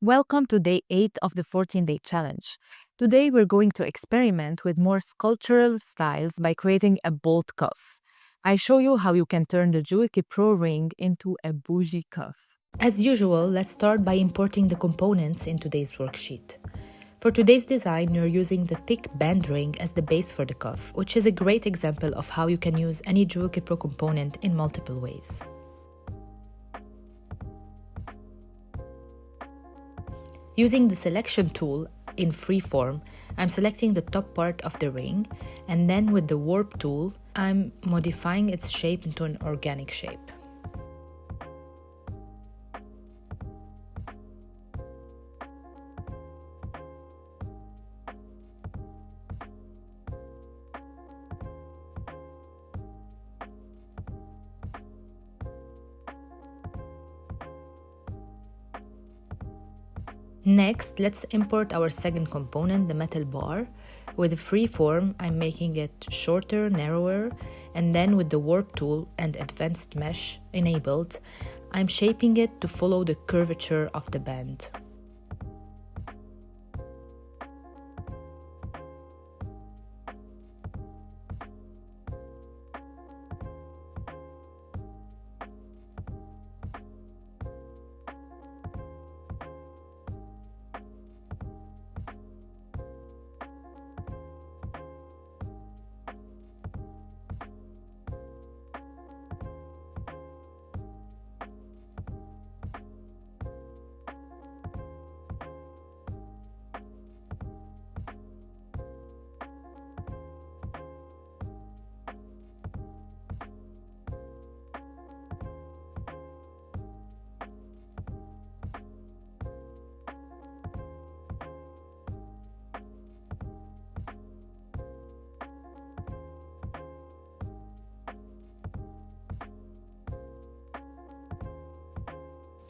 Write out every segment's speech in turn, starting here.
Welcome to day 8 of the 14-day challenge. Today we're going to experiment with more sculptural styles by creating a bolt cuff. I show you how you can turn the JewelKitPro ring into a bougie cuff. As usual, let's start by importing the components in today's worksheet. For today's design, you're using the thick band ring as the base for the cuff, which is a great example of how you can use any JewelKitPro component in multiple ways. Using the selection tool in freeform, I'm selecting the top part of the ring, and then with the warp tool, I'm modifying its shape into an organic shape. Next, let's import our second component, the metal bar. With the freeform, I'm making it shorter, narrower, and then with the warp tool and advanced mesh enabled, I'm shaping it to follow the curvature of the band.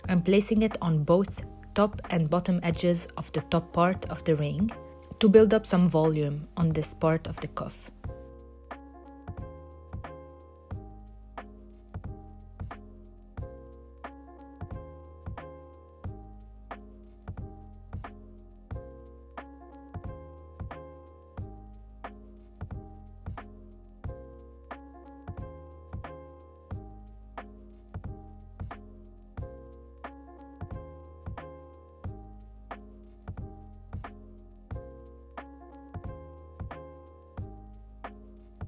I'm placing it on both top and bottom edges of the top part of the ring to build up some volume on this part of the cuff.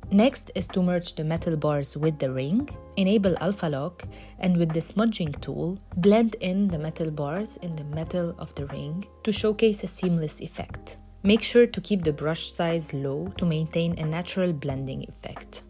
Next is to merge the metal bars with the ring, enable alpha lock, and with the smudging tool, blend in the metal bars in the metal of the ring to showcase a seamless effect. Make sure to keep the brush size low to maintain a natural blending effect.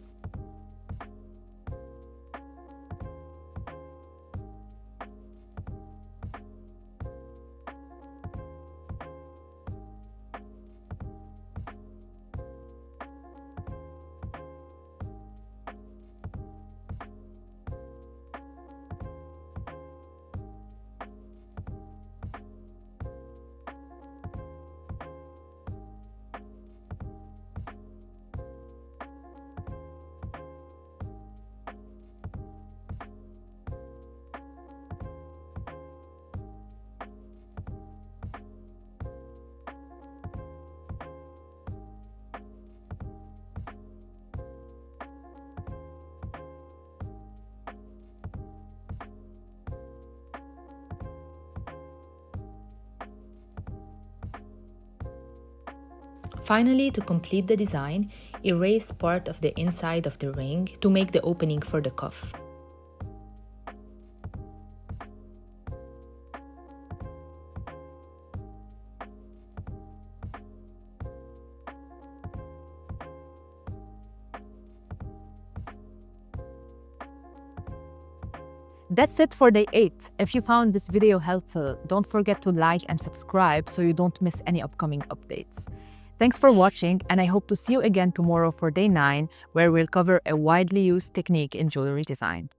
Finally, to complete the design, erase part of the inside of the ring to make the opening for the cuff. That's it for day 8. If you found this video helpful, don't forget to like and subscribe so you don't miss any upcoming updates. Thanks for watching, and I hope to see you again tomorrow for day 9, where we'll cover a widely used technique in jewelry design.